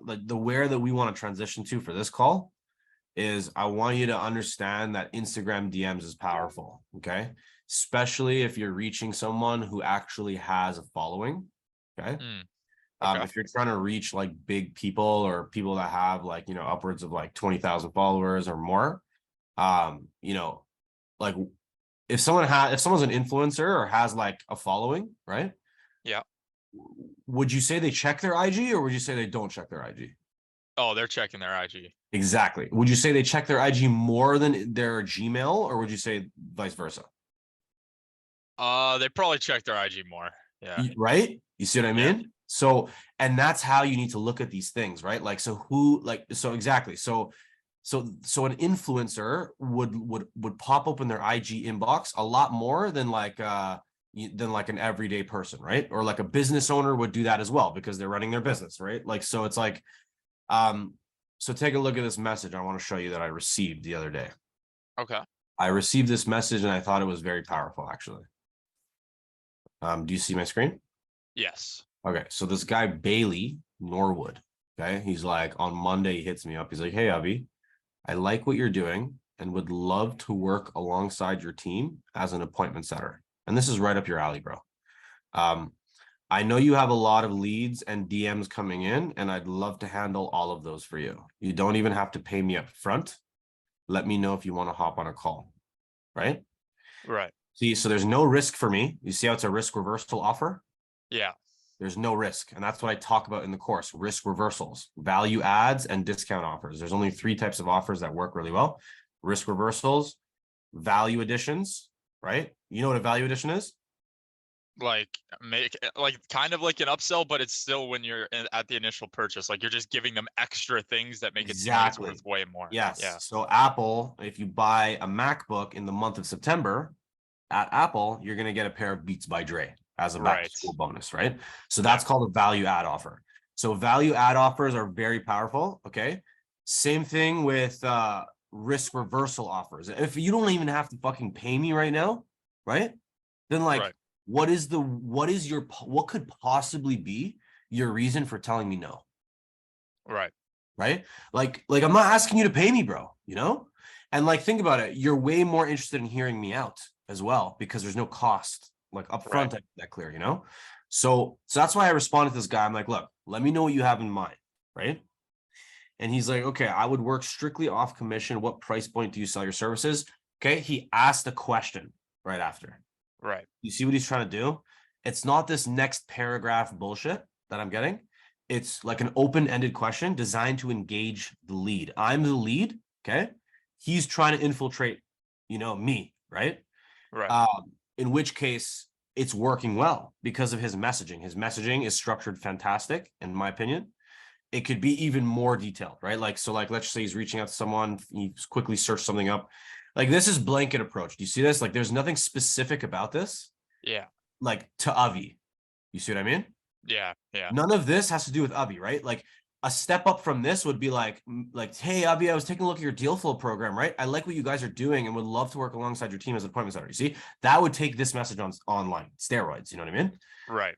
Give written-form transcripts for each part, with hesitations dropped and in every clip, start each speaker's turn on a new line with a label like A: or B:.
A: the where that we want to transition to for this call is I want you to understand that Instagram DMs is powerful. Okay. Especially if you're reaching someone who actually has a following. Okay.
B: Okay.
A: If you're trying to reach like big people or people that have like, upwards of like 20,000 followers or more, like if someone's an influencer or has like a following, right?
B: Yeah.
A: Would you say they check their IG or would you say they don't check their IG?
B: Oh, they're checking their IG.
A: Exactly. Would you say they check their IG more than their Gmail or would you say vice versa?
B: They probably check their IG more. Yeah.
A: Right? You see what I mean?
B: Yeah.
A: So, and that's how you need to look at these things, right? Like, so exactly. So an influencer would pop open their IG inbox a lot more than like an everyday person, right? Or like a business owner would do that as well because they're running their business, right? Like, so it's like, so take a look at this message I want to show you that I received the other day.
B: Okay.
A: I received this message and I thought it was very powerful, actually. Do you see my screen?
B: Yes.
A: Okay, so this guy Bailey Norwood, okay, he's like on Monday he hits me up. He's like, "Hey, Avi, I like what you're doing and would love to work alongside your team as an appointment setter." And this is right up your alley, bro. I know you have a lot of leads and DMs coming in, and I'd love to handle all of those for you. You don't even have to pay me up front. Let me know if you want to hop on a call, right?
B: Right.
A: See, so there's no risk for me. You see how it's a risk reversal offer?
B: Yeah.
A: There's no risk. And that's what I talk about in the course, risk reversals, value adds, and discount offers. There's only 3 types of offers that work really well. Risk reversals, value additions, right? You know what a value addition is?
B: Like kind of like an upsell, but it's still when you're at the initial purchase, like you're just giving them extra things that make it seem like it's worth way more.
A: Yes.
B: Yeah.
A: So Apple, if you buy a MacBook in the month of September at Apple, you're going to get a pair of Beats by Dre as a back to school bonus, right? So that's called a value add offer. So value add offers are very powerful. Okay. Same thing with risk reversal offers. If you don't even have to fucking pay me right now, right? Then like, what could possibly be your reason for telling me no? Right? Like I'm not asking you to pay me, bro, And like, think about it. You're way more interested in hearing me out as well because there's no cost like upfront that clear, So that's why I responded to this guy. I'm like, look, let me know what you have in mind, right? And he's like, okay, I would work strictly off commission. What price point do you sell your services? Okay, he asked a question right after.
B: Right.
A: You see what he's trying to do? It's not this next paragraph bullshit that I'm getting. It's like an open-ended question designed to engage the lead. I'm the lead, okay? He's trying to infiltrate, me, right?
B: Right.
A: In which case, it's working well because of his messaging. His messaging is structured fantastic, in my opinion. It could be even more detailed, right? Like, so like, let's say he's reaching out to someone, he quickly searched something up. Like, this is blanket approach. Do you see this? Like, there's nothing specific about this.
B: Yeah.
A: Like to Avi. You see what I mean?
B: Yeah. Yeah.
A: None of this has to do with Avi, right? Like a step up from this would be like, hey, Avi, I was taking a look at your deal flow program, right? I like what you guys are doing and would love to work alongside your team as an appointment setter. You see, that would take this message on online steroids. You know what I mean?
B: Right.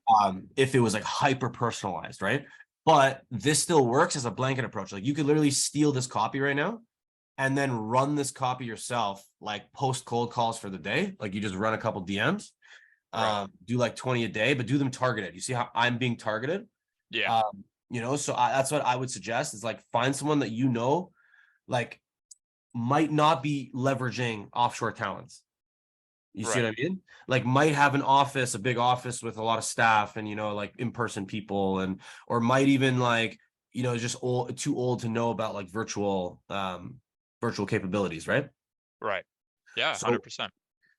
A: If it was like hyper personalized, right? But this still works as a blanket approach. Like you could literally steal this copy right now and then run this copy yourself, like post cold calls for the day. Like you just run a couple DMs, do like 20 a day, but do them targeted. You see how I'm being targeted?
B: Yeah.
A: So that's what I would suggest is like find someone that like might not be leveraging offshore talents. You see what I mean? Like might have a big office with a lot of staff and, like in-person people or might even like, just too old to know about like virtual capabilities. Right.
B: Right. Yeah. 100%.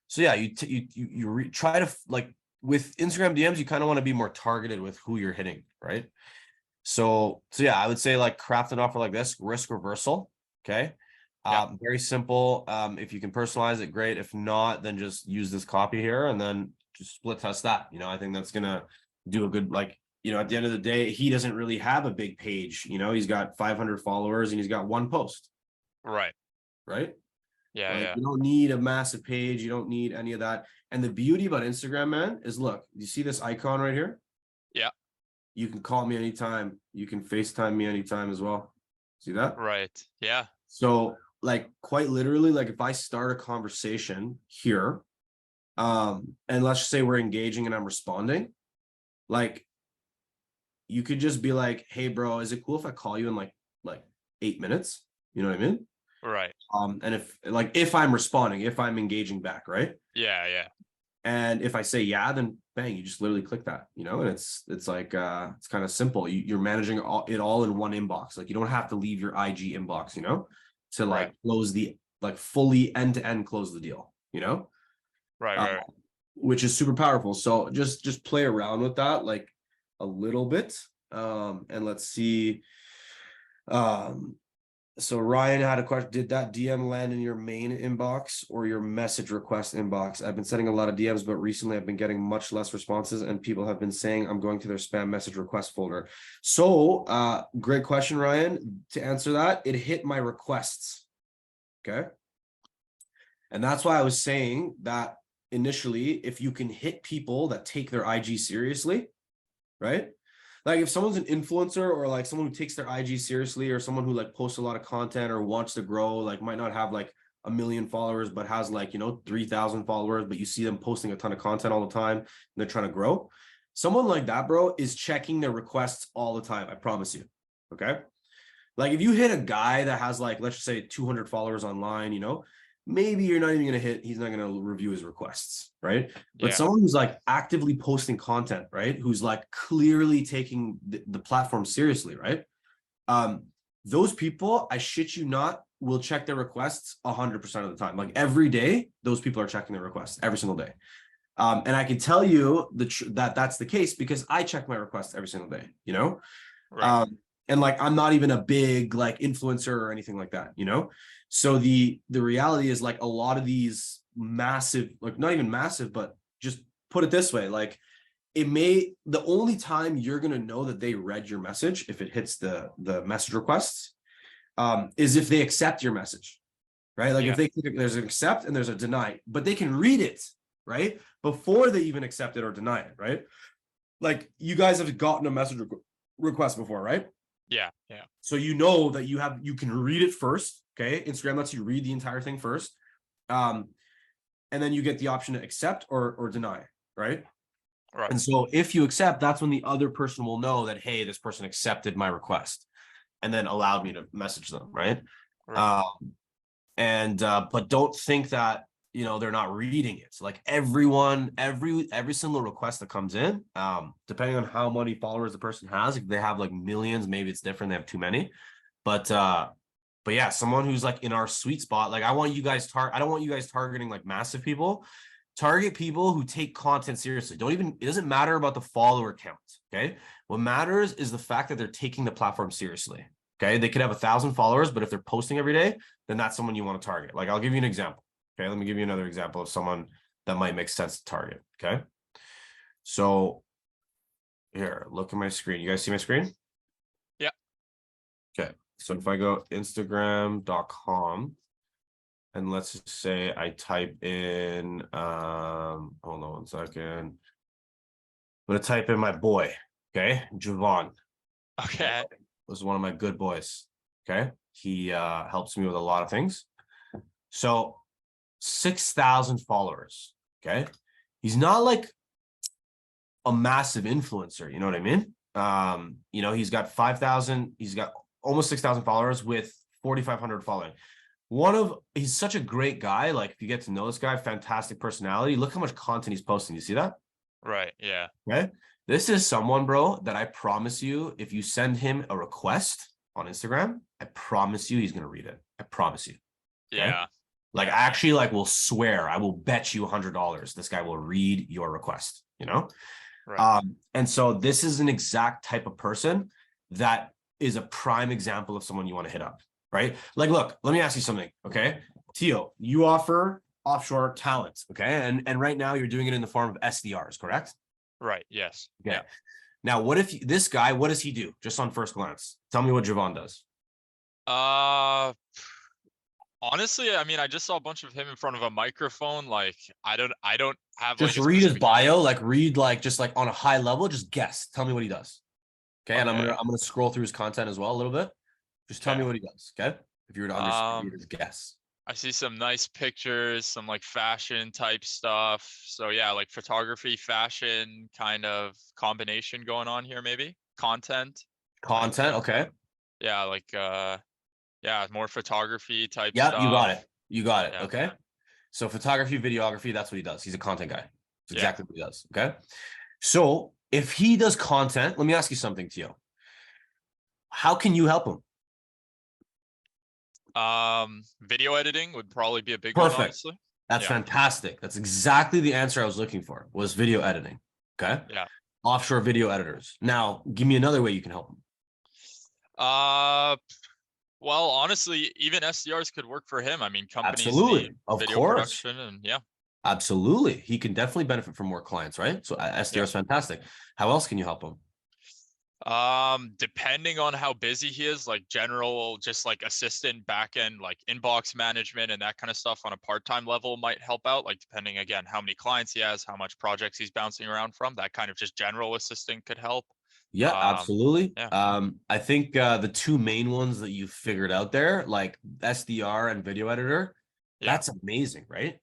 A: So yeah, you try to like with Instagram DMs, you kind of want to be more targeted with who you're hitting. Right. So yeah, I would say like craft an offer like this, risk reversal. Okay. Very simple. If you can personalize it, great. If not, then just use this copy here and then just split test that. I think that's gonna do a good, like, at the end of the day, he doesn't really have a big page. He's got 500 followers and he's got one post.
B: Right. Yeah.
A: You don't need a massive page. You don't need any of that. And the beauty about Instagram, man, is look, you see this icon right here?
B: Yeah.
A: You can call me anytime. You can FaceTime me anytime as well. See that?
B: Right. Yeah.
A: So like quite literally, like if I start a conversation here, and let's just say we're engaging and I'm responding, like you could just be like, hey bro, is it cool if I call you in like 8 minutes? You know what I mean?
B: Right.
A: And if I'm responding, if I'm engaging back, right?
B: Yeah. Yeah.
A: And if I say yeah, then bang, you just literally click that, and it's like it's kind of simple. You're managing it all in one inbox. Like you don't have to leave your IG inbox, to like close the fully end to end close the deal,
B: Right.
A: which is super powerful. So just play around with that like a little bit. And let's see. So Ryan had a question. Did that DM land in your main inbox or your message request inbox? I've been sending a lot of DMs, but recently I've been getting much less responses and people have been saying I'm going to their spam message request folder. So great question, Ryan. To answer that, it hit my requests. Okay. And that's why I was saying that initially, if you can hit people that take their IG seriously, right? Like if someone's an influencer or like someone who takes their IG seriously or someone who like posts a lot of content or wants to grow, like might not have like 1 million followers, but has like, 3,000 followers, but you see them posting a ton of content all the time and they're trying to grow. Someone like that, bro, is checking their requests all the time. I promise you. Okay. Like if you hit a guy that has like, let's just say 200 followers online, maybe you're not even going to he's not going to review his requests, right? But someone who's like actively posting content, right? Who's like clearly taking the platform seriously, right? Those people, I shit you not, will check their requests 100% of the time. Like every day, those people are checking their requests every single day. And I can tell you that that's the case because I check my requests every single day,
B: Right.
A: And like I'm not even a big like influencer or anything like that, so the reality is like a lot of these massive, like not even massive, but just put it this way, like the only time you're going to know that they read your message if it hits the message requests is if they accept your message, right? Like if there's an accept and there's a deny, but they can read it right before they even accept it or deny it, right? Like you guys have gotten a message request before, right?
B: Yeah.
A: So you know that you can read it first. Okay. Instagram lets you read the entire thing first. And then you get the option to accept or deny, right?
B: Right.
A: And so if you accept, that's when the other person will know that, hey, this person accepted my request and then allowed me to message them, right? But don't think that they're not reading it. So like every single request that comes in, depending on how many followers the person has, if they have like millions, maybe it's different, they have too many, but yeah, someone who's like in our sweet spot, like I don't want you guys targeting like massive people. Target people who take content seriously. It doesn't matter about the follower count. Okay, what matters is the fact that they're taking the platform seriously. Okay, they could have 1,000 followers, but if they're posting every day, then that's someone you want to target. Like I'll give you an example. Okay, let me give you another example of someone that might make sense to target. Okay, so here, look at my screen. You guys see my screen?
B: Yeah.
A: Okay, so if I go Instagram.com and let's just say I type in, hold on 1 second. I'm gonna type in my boy, okay, Javon.
B: Okay.
A: This is one of my good boys. Okay, he helps me with a lot of things. So 6,000 followers. Okay, he's not like a massive influencer, you know what I mean? He's got 5,000, he's got almost 6,000 followers with 4,500 following. He's such a great guy. Like if you get to know this guy, fantastic personality. Look how much content he's posting. You see that?
B: Right. Yeah.
A: Okay. This is someone, bro, that I promise you, if you send him a request on Instagram, I promise you he's gonna read it. I promise you. Okay?
B: Yeah.
A: Like I actually will swear, I will bet you $100 this guy will read your request,
B: Right.
A: And so this is an exact type of person that is a prime example of someone you want to hit up, right? Like, look, let me ask you something, okay? Tio, you offer offshore talent, okay? And right now you're doing it in the form of SDRs, correct?
B: Right. Yes.
A: Okay. Yeah. Now, what if this guy, what does he do? Just on first glance, tell me what Javon does.
B: Honestly, I mean, I just saw a bunch of him in front of a microphone. Like, I don't have
A: just
B: like a
A: read his
B: specific
A: bio, like read like just like on a high level, just guess. Tell me what he does. Okay. And I'm gonna scroll through his content as well a little bit. Just tell me what he does. Okay. If you were to understand, you were to guess.
B: I see some nice pictures, some like fashion type stuff. So yeah, like photography, fashion kind of combination going on here, maybe content.
A: Content. Okay.
B: Yeah, like yeah, more photography type
A: Yep. You
B: stuff.
A: got it. You got it.
B: Yeah.
A: Okay. So photography, videography, that's what he does. He's a content guy. It's exactly what he does. Okay. So if he does content, let me ask you something, Tio. How can you help him?
B: Video editing would probably be a big
A: Perfect.
B: one, honestly.
A: That's fantastic. That's exactly the answer I was looking for, was video editing. Okay.
B: Yeah.
A: Offshore video editors. Now, give me another way you can help him.
B: Well, honestly, even SDRs could work for him. I mean, companies
A: Absolutely.
B: need
A: Of
B: video
A: course.
B: production, and yeah.
A: Absolutely. He can definitely benefit from more clients, right? So SDR is fantastic. How else can you help him?
B: Depending on how busy he is, like general, just like assistant, back end, like inbox management and that kind of stuff on a part-time level might help out. Like depending again, how many clients he has, how much projects he's bouncing around from, that kind of just general assistant could help.
A: Yeah, absolutely.
B: Yeah.
A: I think the two main ones that you figured out there, like SDR and video editor, that's amazing, right?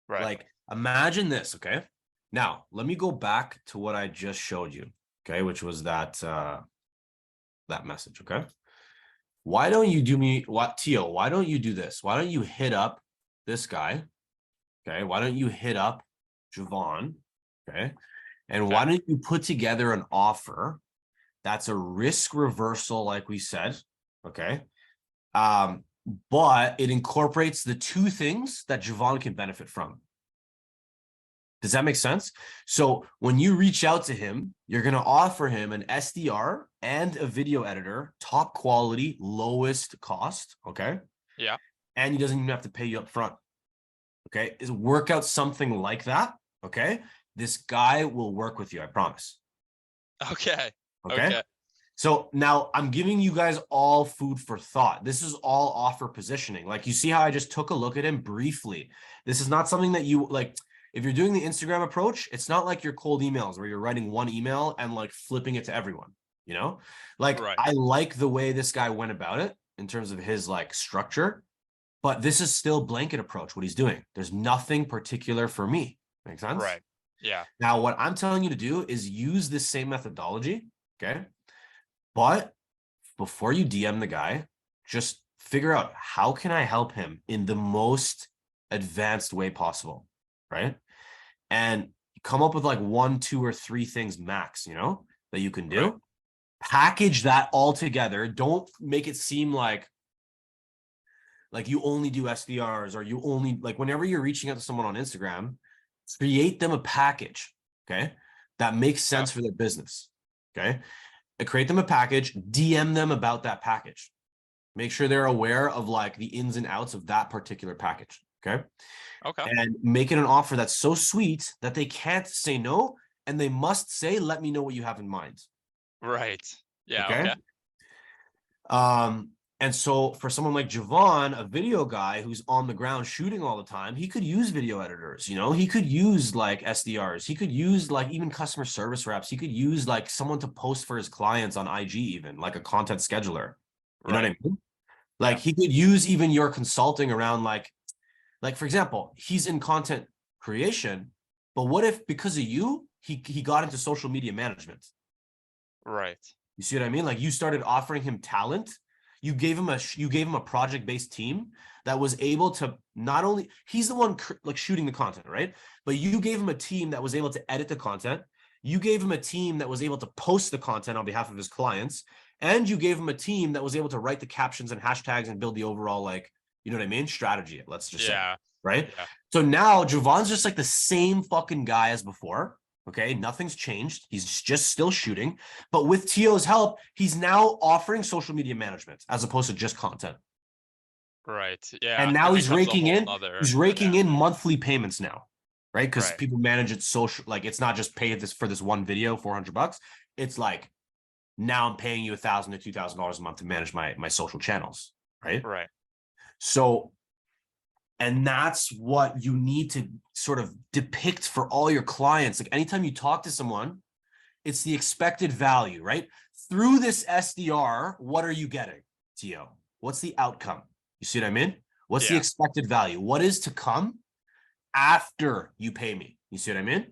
B: Right.
A: Like, imagine this, okay? Now, let me go back to what I just showed you, okay, which was that that message, okay? Why don't you do me what, Tio? Why don't you do this? Why don't you hit up this guy? Okay, why don't you hit up Javon? Okay, and why don't you put together an offer that's a risk reversal, like we said, okay? But it incorporates the two things that Javon can benefit from. Does that make sense? So when you reach out to him, you're going to offer him an SDR and a video editor, top quality, lowest cost, okay?
B: Yeah.
A: And he doesn't even have to pay you up front, okay? Is work out something like that, okay? This guy will work with you, I promise.
B: Okay.
A: Okay. So now I'm giving you guys all food for thought. This is all offer positioning. Like, you see how I just took a look at him briefly. This is not something that you like. If you're doing the Instagram approach, it's not like your cold emails where you're writing one email and like flipping it to everyone, you know? Like, I like the way this guy went about it in terms of his like structure, but this is still blanket approach, what he's doing. There's nothing particular for me. Make sense?
B: Right. Yeah.
A: Now, what I'm telling you to do is use this same methodology, okay? But before you DM the guy, just figure out, how can I help him in the most advanced way possible, right? And come up with like 1, 2, or 3 things max, you know, that you can do. Right. Package that all together. Don't make it seem like you only do SDRs, or you only, like, whenever you're reaching out to someone on Instagram, create them a package, okay, that makes sense for their business, okay? Create them a package, DM them about that package. Make sure they're aware of like the ins and outs of that particular package, okay? And make it an offer that's so sweet that they can't say no, and they must say, let me know what you have in mind.
B: Right. Yeah.
A: Okay. And so for someone like Javon, a video guy who's on the ground shooting all the time, he could use video editors, you know, he could use like SDRs, he could use like even customer service reps, he could use like someone to post for his clients on IG, even like a content scheduler. You know what I mean? Like, he could use even your consulting around like, for example, he's in content creation, but what if because of you, he got into social media management?
B: Right.
A: You see what I mean? Like, you started offering him talent. You gave him a project-based team that was able to, not only, he's the one like shooting the content, right? But you gave him a team that was able to edit the content. You gave him a team that was able to post the content on behalf of his clients. And you gave him a team that was able to write the captions and hashtags and build the overall, like, you know what I mean, strategy, let's just say, right? Yeah. So now Javon's just like the same fucking guy as before. Okay, nothing's changed. He's just still shooting, but with Tio's help, he's now offering social media management as opposed to just content.
B: Right. Yeah.
A: And now he's raking in monthly payments now, right? Because people manage it social, like, it's not just pay this for this one video, $400. It's like, now I'm paying you $1,000 to $2,000 a month to manage my social channels, right?
B: Right.
A: So, and that's what you need to sort of depict for all your clients. Like, anytime you talk to someone, it's the expected value, right? through this SDR, what are you getting, Tio? What's the outcome? You see what I mean? What's the expected value? What is to come after you pay me? You see what I mean?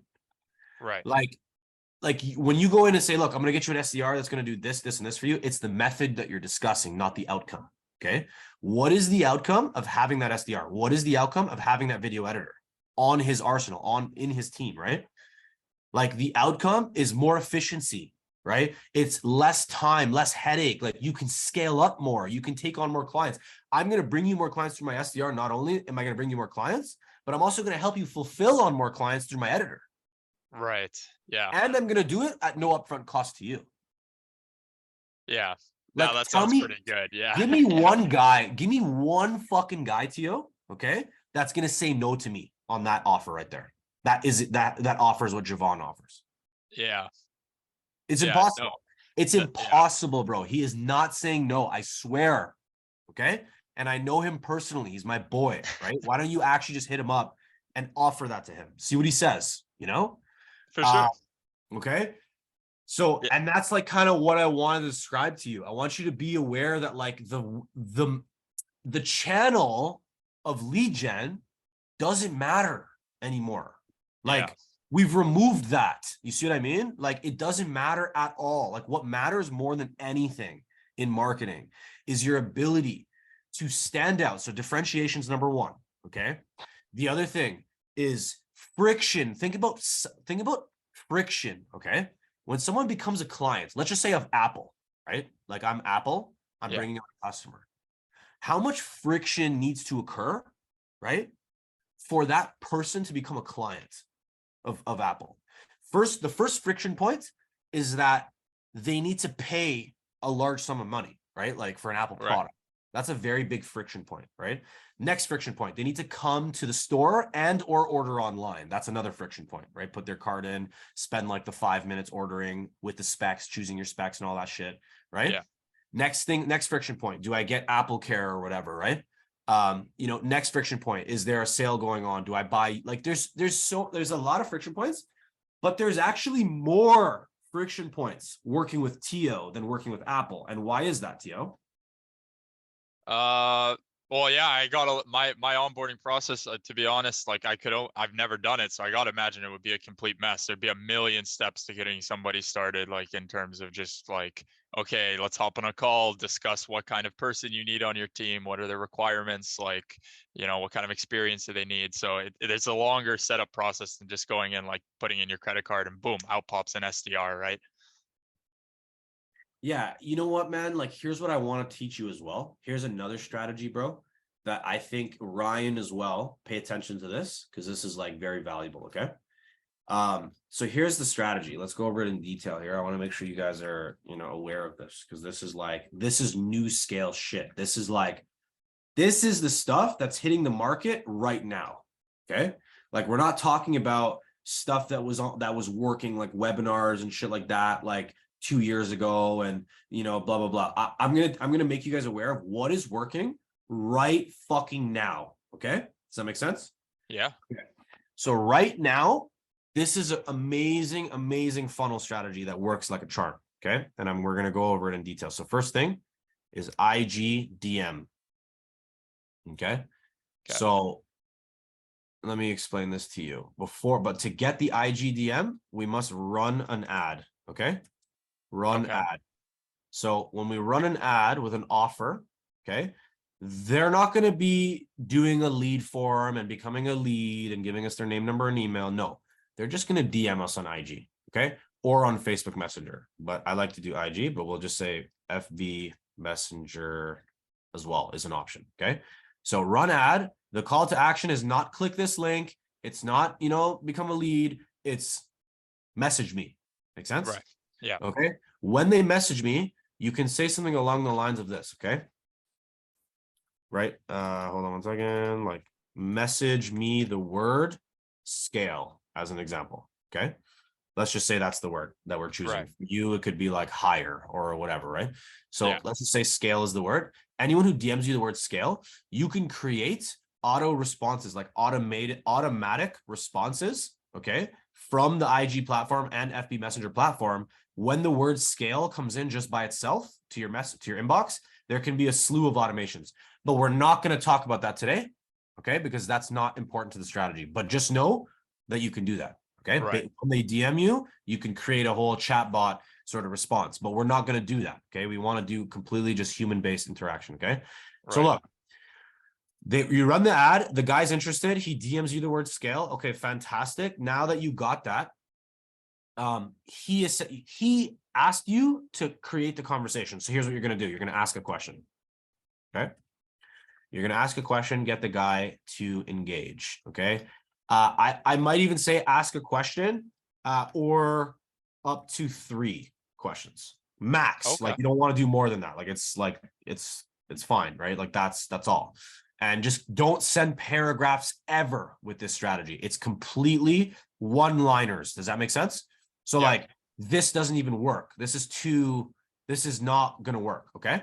B: Right.
A: Like when you go in and say, look, I'm going to get you an SDR that's going to do this, this, and this for you. It's the method that you're discussing, not the outcome. Okay. What is the outcome of having that SDR? What is the outcome of having that video editor on his arsenal, in his team, right? Like the outcome is more efficiency, right? It's less time, less headache. Like you can scale up more. You can take on more clients. I'm going to bring you more clients through my SDR. Not only am I going to bring you more clients, but I'm also going to help you fulfill on more clients through my editor.
B: Right. Yeah.
A: And I'm going to do it at no upfront cost to you.
B: Yeah.
A: Like,
B: no, that sounds pretty good. Yeah.
A: Give me one guy. Give me one fucking guy, Tio. Okay. That's going to say no to me on that offer right there. That offers what Javon offers.
B: Yeah.
A: It's impossible.
B: No.
A: It's impossible, bro. He is not saying no. I swear. Okay. And I know him personally. He's my boy, right? Why don't you actually just hit him up and offer that to him? See what he says, you know?
B: For sure.
A: Okay. So, and that's like kind of what I want to describe to you. I want you to be aware that like the channel of lead gen doesn't matter anymore. Like we've removed that. You see what I mean? Like it doesn't matter at all. Like what matters more than anything in marketing is your ability to stand out. So differentiation is number one. Okay. The other thing is friction. Think about friction. Okay. When someone becomes a client, let's just say of Apple, right? Like I'm Apple, I'm bringing on a customer. How much friction needs to occur, right? For that person to become a client of Apple. The first friction point is that they need to pay a large sum of money, right? Like for an Apple product. That's a very big friction point, right? Next friction point, they need to come to the store and or order online. That's another friction point, right? Put their card in, spend like the 5 minutes ordering with the specs, choosing your specs and all that shit, right?
B: Yeah.
A: Next friction point, do I get Apple Care or whatever, right? Next friction point, is there a sale going on? Do I buy, like there's a lot of friction points, but there's actually more friction points working with Tio than working with Apple. And why is that, Tio?
B: Well, yeah, I got my onboarding process, to be honest, like I've never done it. So I got to imagine it would be a complete mess. There'd be a million steps to getting somebody started, like in terms of just like, okay, let's hop on a call, discuss what kind of person you need on your team. What are the requirements? Like, what kind of experience do they need? So it's a longer setup process than just going in, like putting in your credit card and boom, out pops an SDR, right?
A: Yeah, you know what, man? Like, here's what I want to teach you as well. Here's another strategy, bro, that I think Ryan as well, pay attention to this because this is like very valuable, okay? So here's the strategy. Let's go over it in detail here. I want to make sure you guys are, aware of this because this is new scale shit. This is the stuff that's hitting the market right now, okay? Like, we're not talking about stuff that was working, like webinars and shit like that, like 2 years ago and blah blah blah. I'm gonna make you guys aware of what is working right fucking now. Okay, does that make sense?
B: Yeah.
A: Okay. So right now, this is an amazing funnel strategy that works like a charm. Okay, and we're gonna go over it in detail. So first thing is IGDM. Okay, so let me explain this to you but to get the IGDM, we must run an ad. Okay. Ad. So when we run an ad with an offer, okay, they're not going to be doing a lead form and becoming a lead and giving us their name, number, and email. No, they're just going to DM us on IG, okay, or on Facebook Messenger. But I like to do IG, but we'll just say FB Messenger as well is an option, okay? So run ad. The call to action is not click this link. It's not, become a lead. It's message me. Make sense?
B: Right. Yeah.
A: Okay. When they message me, you can say something along the lines of this. Okay. Right. Hold on one second. Like, message me the word scale as an example. Okay. Let's just say that's the word that we're choosing.
B: Right.
A: It could be like higher or whatever. Right. So let's just say scale is the word. Anyone who DMs you the word scale, you can create auto responses, like automatic responses. Okay. From the IG platform and FB Messenger platform when the word scale comes in just by itself to your inbox, there can be a slew of automations, but we're not going to talk about that today. Okay. Because that's not important to the strategy, but just know that you can do that. Okay.
B: Right.
A: When they DM you, you can create a whole chatbot sort of response, but we're not going to do that. Okay. We want to do completely just human-based interaction. Okay. So
B: Right.
A: look, you run the ad, the guy's interested, he DMs you the word scale. Okay, fantastic. Now that you got that, he asked you to create the conversation. So here's what you're going to do. You're going to ask a question. Okay. You're going to ask a question, get the guy to engage. Okay. I might even say ask a question, or up to 3 questions max.
B: Okay.
A: Like, you don't want to do more than that. Like, it's fine, right? Like, that's all. And just don't send paragraphs ever with this strategy. It's completely one-liners. Does that make sense? So
B: Yeah.
A: like, this doesn't even work. This is not going to work. Okay.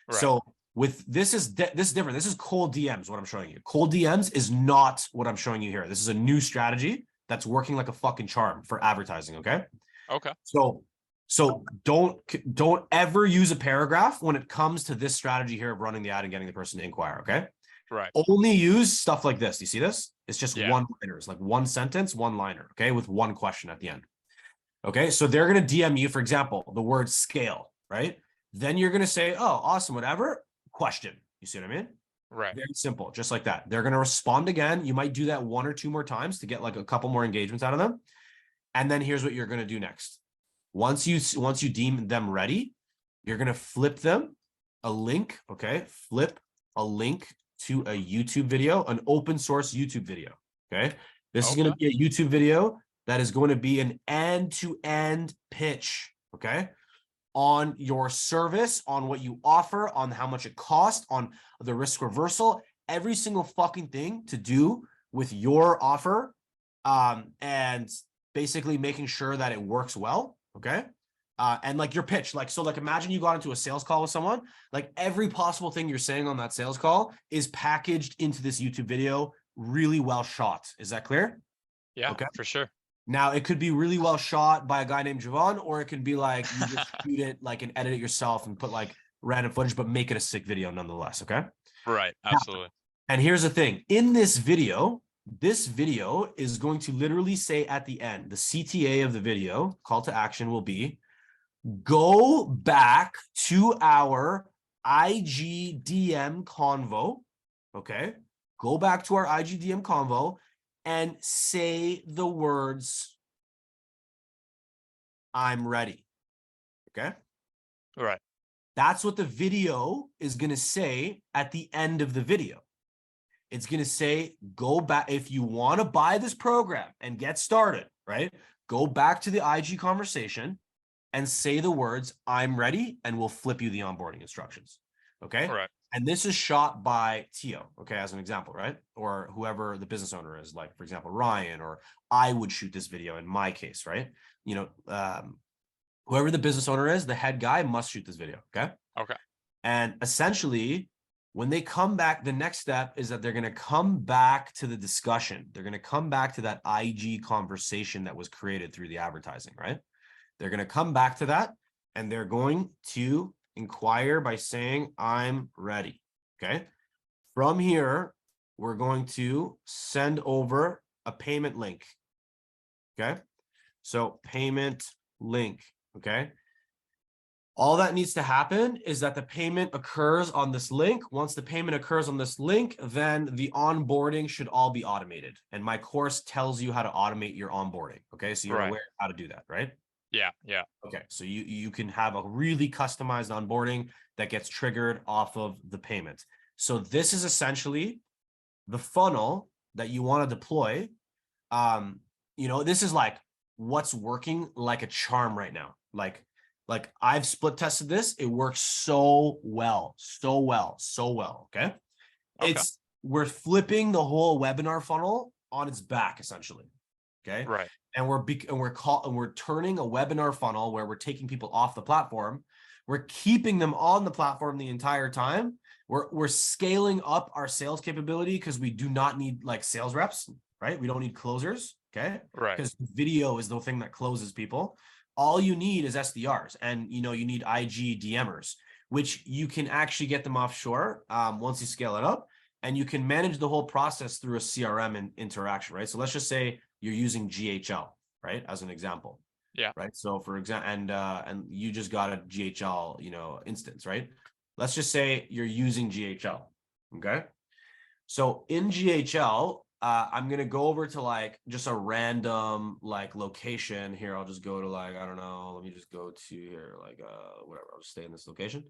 B: Right.
A: So with this is different. This is cold DMs. What I'm showing you, cold DMs is not what I'm showing you here. This is a new strategy that's working like a fucking charm for advertising. Okay.
B: Okay.
A: So don't ever use a paragraph when it comes to this strategy here of running the ad and getting the person to inquire. Okay.
B: Right.
A: Only use stuff like this. You see this? It's just
B: Yeah.
A: one-liners, like one sentence, one-liner. Okay. With one question at the end. Okay. So they're going to DM you, for example, the word scale, right? Then you're going to say, oh, awesome, whatever, question. You see what I mean?
B: Right.
A: Very simple, just like that. They're going to respond again. You might do that 1 or 2 more times to get like a couple more engagements out of them. And then here's what you're going to do next. Once you deem them ready, you're going to flip them a link. Okay. Flip a link to a YouTube video, an open source YouTube video. Okay. This is going to be a YouTube video that is going to be an end-to-end pitch. Okay. On your service, on what you offer, on how much it costs, on the risk reversal, every single fucking thing to do with your offer, and basically making sure that it works well. Okay. And like your pitch, like, so like, imagine you got into a sales call with someone, like every possible thing you're saying on that sales call is packaged into this YouTube video, really well shot. Is that clear?
B: Yeah,
A: okay,
B: for sure.
A: Now it could be really well shot by a guy named Javon, or it could be like you just shoot it like and edit it yourself and put like random footage, but make it a sick video nonetheless. Okay.
B: Right. Absolutely.
A: And here's the thing, in this video is going to literally say at the end, the CTA of the video, call to action will be, go back to our IGDM convo. Okay. Go back to our IGDM convo and say the words, I'm ready. Okay.
B: Right.
A: That's what the video is going to say at the end of the video. It's going to say, go back. If you want to buy this program and get started, right? Go back to the IG conversation and say the words, I'm ready, and we'll flip you the onboarding instructions. Okay.
B: Right.
A: And this is shot by Tio, okay, as an example, right? Or whoever the business owner is, like, for example, Ryan, or I would shoot this video in my case, right? You know, whoever the business owner is, the head guy must shoot this video, okay?
B: Okay.
A: And essentially, when they come back, the next step is that they're going to come back to the discussion. They're going to come back to that IG conversation that was created through the advertising, right? They're going to come back to that, and they're going to inquire by saying, I'm ready. Okay. From here, we're going to send over a payment link. Okay. So payment link. Okay. All that needs to happen is that the payment occurs on this link. Once the payment occurs on this link, then the onboarding should all be automated. And my course tells you how to automate your onboarding. Okay. So you're aware of how to do that, right?
B: Yeah. Yeah.
A: Okay. So you can have a really customized onboarding that gets triggered off of the payment. So this is essentially the funnel that you want to deploy. You know, this is like what's working like a charm right now. Like I've split tested this. It works so well. Okay. We're flipping the whole webinar funnel on its back, essentially. Okay.
B: Right.
A: And we're turning a webinar funnel where we're taking people off the platform. We're keeping them on the platform the entire time. We're scaling up our sales capability because we do not need like sales reps, right? We don't need closers. Okay.
B: Right.
A: Because video is the thing that closes people. all you need is SDRs, and you need IG DMers, which you can actually get them offshore once you scale it up, and you can manage the whole process through a CRM and interaction, right? So let's just say you're using GHL, right, as an example.
B: Yeah.
A: Right. So for example, and you just got a GHL, instance, right? Let's just say you're using GHL. Okay. So in GHL, I'm gonna go over to like just a random like location here. I'll just go to like, I don't know, let me just go to here, like whatever, I'll just stay in this location.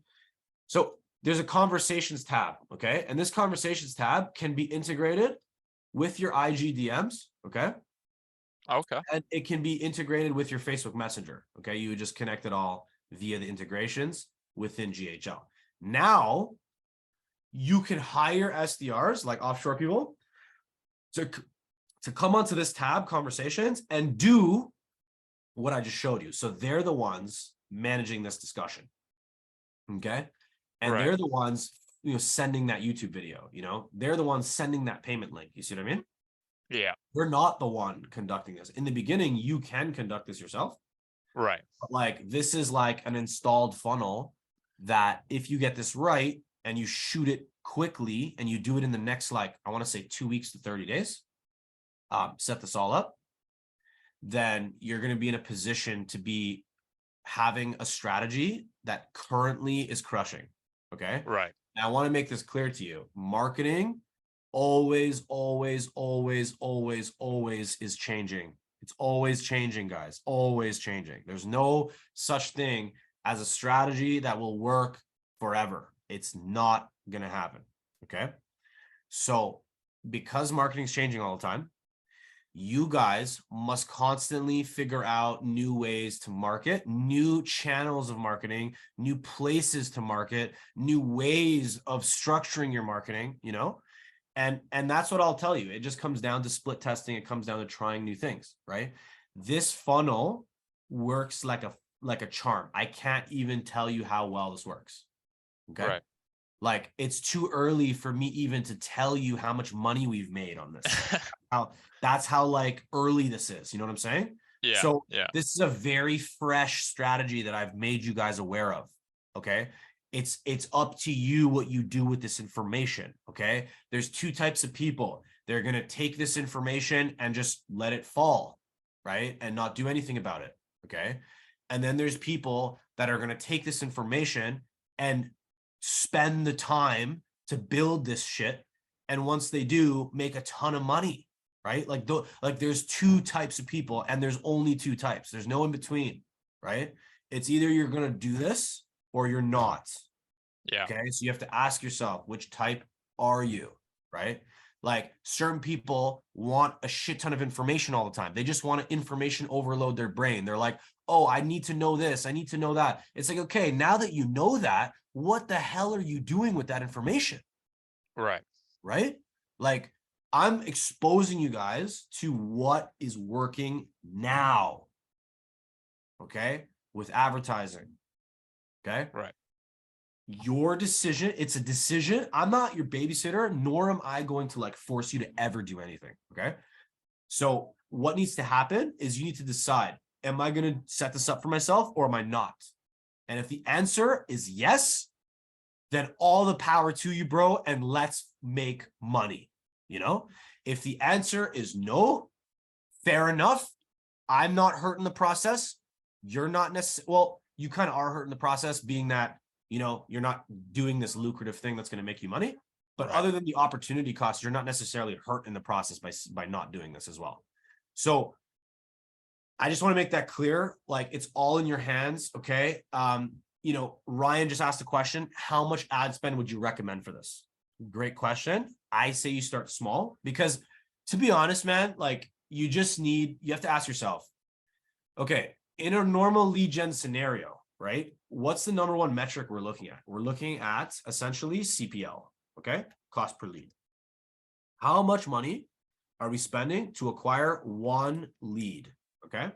A: So there's a conversations tab, okay? And this conversations tab can be integrated with your IG DMs, okay?
B: Okay.
A: And it can be integrated with your Facebook Messenger, okay? You would just connect it all via the integrations within GHL. Now, you can hire SDRs, like offshore people, to come onto this tab, conversations, and do what I just showed you. So they're the ones managing this discussion, okay? And they're the ones, sending that YouTube video, they're the ones sending that payment link. You see what I mean?
B: Yeah.
A: We're not the one conducting this. In the beginning, you can conduct this yourself.
B: Right.
A: But like, this is like an installed funnel that if you get this right and you shoot it quickly and you do it in the next, like, I want to say 2 weeks to 30 days, set this all up, then you're going to be in a position to be having a strategy that currently is crushing. Okay.
B: Right.
A: Now I want to make this clear to you. Marketing always is changing. It's always changing, guys. Always changing. There's no such thing as a strategy that will work forever. It's not going to happen. Okay. So because marketing is changing all the time, you guys must constantly figure out new ways to market, new channels of marketing, new places to market, new ways of structuring your marketing, and that's what I'll tell you. It just comes down to split testing. It comes down to trying new things, right? This funnel works like a charm. I can't even tell you how well this works. Okay.
B: Right.
A: Like, it's too early for me even to tell you how much money we've made on this. That's how like early this is. You know what I'm saying?
B: Yeah.
A: So
B: yeah.
A: This is a very fresh strategy that I've made you guys aware of. Okay. It's up to you what you do with this information. Okay. There's two types of people. They're going to take this information and just let it fall, right? And not do anything about it. Okay. And then there's people that are going to take this information and spend the time to build this shit. And once they do, make a ton of money, right? Like there's two types of people, and there's only two types. There's no in between, right? It's either you're going to do this or you're not.
B: Yeah.
A: Okay. So you have to ask yourself, which type are you, right? Like, certain people want a shit ton of information all the time. They just want to information overload their brain. They're like, oh, I need to know this. I need to know that. It's like, okay, now that you know that, what the hell are you doing with that information?
B: Right.
A: Right? Like, I'm exposing you guys to what is working now. Okay? With advertising. Okay?
B: Right.
A: Your decision. It's a decision. I'm not your babysitter, nor am I going to like force you to ever do anything. Okay. So what needs to happen is you need to decide, am I going to set this up for myself or am I not? And if the answer is yes, then all the power to you, bro. And let's make money. If the answer is no, fair enough. I'm not hurt in the process. You're not necessarily, well, you kind of are hurt in the process, being that you're not doing this lucrative thing that's going to make you money. But other than the opportunity cost, you're not necessarily hurt in the process by not doing this as well. So I just want to make that clear. Like, it's all in your hands. Okay. Ryan just asked a question. How much ad spend would you recommend for this? Great question. I say you start small, because to be honest, man, like, you have to ask yourself, okay, in a normal lead gen scenario, right? What's the number one metric we're looking at? We're looking at essentially CPL, okay? Cost per lead. How much money are we spending to acquire one lead, okay?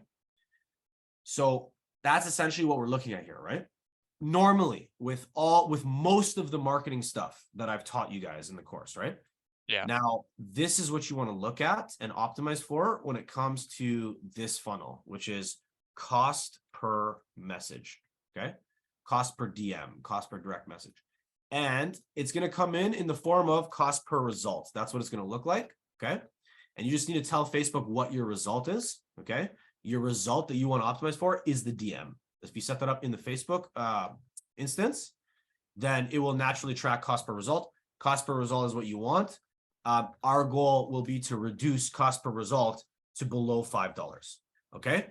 A: So that's essentially what we're looking at here, right? Normally, with most of the marketing stuff that I've taught you guys in the course, right?
B: Yeah.
A: Now, this is what you want to look at and optimize for when it comes to this funnel, which is cost per message. Okay. Cost per DM, cost per direct message. And it's going to come in the form of cost per result. That's what it's going to look like. Okay. And you just need to tell Facebook what your result is. Okay. Your result that you want to optimize for is the DM. If you set that up in the Facebook instance, then it will naturally track cost per result. Cost per result is what you want. Our goal will be to reduce cost per result to below $5. Okay.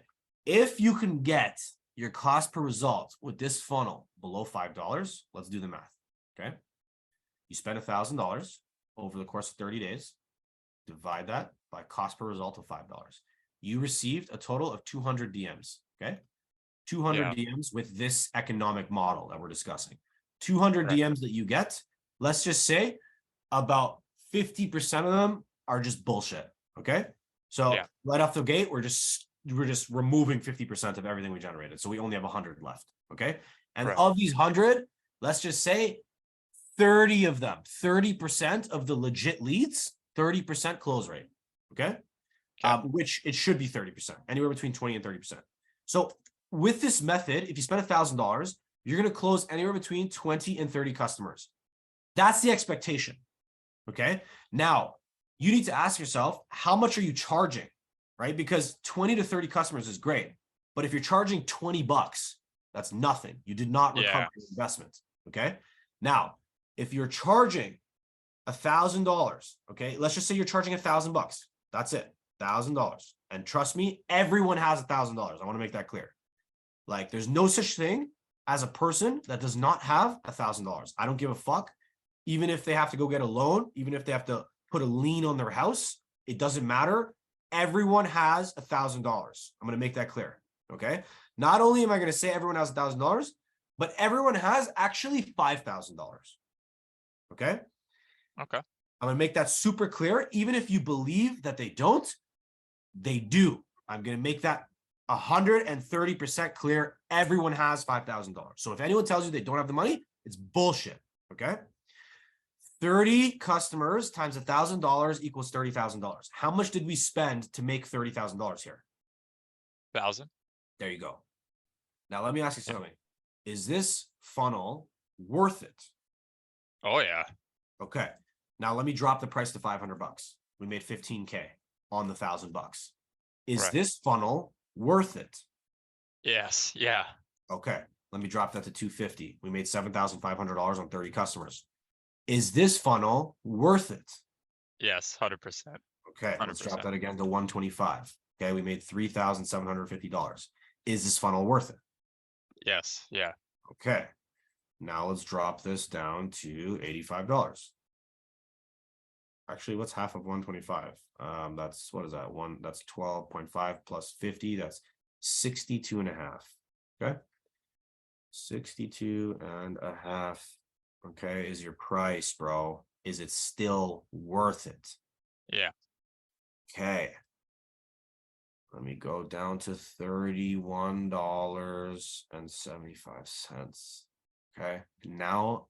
A: If you can get your cost per result with this funnel below $5, let's do the math. Okay. You spend $1,000 over the course of 30 days, divide that by cost per result of $5. You received a total of 200 DMs. Okay. 200 DMs with this economic model that we're discussing. 200 DMs that you get, let's just say about 50% of them are just bullshit. Okay. So right off the gate, we're just removing 50% of everything we generated. So we only have 100 left. Okay. And of these 100, let's just say 30 of them, 30% of the legit leads, 30% close rate. Okay. Which it should be 30%, anywhere between 20 and 30%. So with this method, if you spend $1,000, you're going to close anywhere between 20 and 30 customers. That's the expectation. Okay. Now you need to ask yourself, how much are you charging? Right? Because 20 to 30 customers is great. But if you're charging $20, that's nothing. You did not recover your investment. Okay. Now, if you're charging $1,000, okay, let's just say you're charging $1,000. That's it. $1,000. And trust me, everyone has $1,000. I want to make that clear. Like, there's no such thing as a person that does not have $1,000. I don't give a fuck. Even if they have to go get a loan, even if they have to put a lien on their house, it doesn't matter. Everyone has $1,000. I'm going to make that clear. Okay. Not only am I going to say everyone has $1,000, but everyone has actually $5,000. Okay. Okay. I'm going to make that super clear. Even if you believe that they don't, they do. I'm going to make that 130% clear. Everyone has $5,000. So if anyone tells you they don't have the money, it's bullshit. Okay. 30 customers times $1,000 equals $30,000. How much did we spend to make $30,000 here?
B: 1,000.
A: There you go. Now let me ask you something. Is this funnel worth it?
B: Oh yeah.
A: Okay. Now let me drop the price to $500. We made 15K on the $1,000. Is this funnel worth it?
B: Yes. Yeah.
A: Okay. Let me drop that to 250. We made $7,500 on 30 customers. Is this funnel worth it?
B: Yes, 100%.
A: Okay, 100%. Let's drop that again to 125. Okay, we made $3,750. Is this funnel worth it?
B: Yes, yeah.
A: Okay, now let's drop this down to $85. Actually, what's half of 125? That's, what is that? That's 12.5 plus 50. That's 62.5. Okay, 62.5. Okay, is your price, bro. Is it still worth it?
B: Yeah.
A: Okay. Let me go down to $31.75. Okay. Now,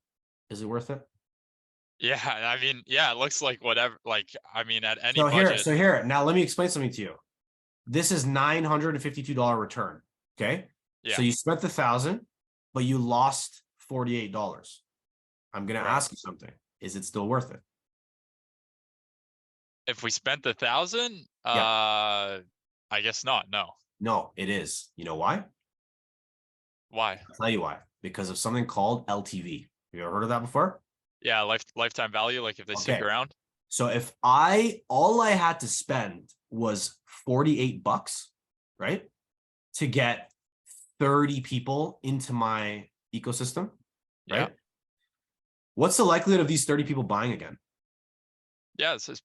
A: is it worth it?
B: Yeah, I mean, yeah, it looks like whatever, like, I mean, at any budget.
A: So here, now let me explain something to you. This is $952 return. Okay. Yeah. So you spent the $1,000, but you lost $48. I'm going to ask you something. Is it still worth it?
B: If we spent the $1,000, I guess not. No.
A: No, it is. You know why?
B: Why?
A: I'll tell you why. Because of something called LTV. Have you ever heard of that before?
B: Yeah, lifetime value, like if they stick around.
A: So if all I had to spend was $48, right? To get 30 people into my ecosystem, right? What's the likelihood of these 30 people buying again?
B: Yeah, as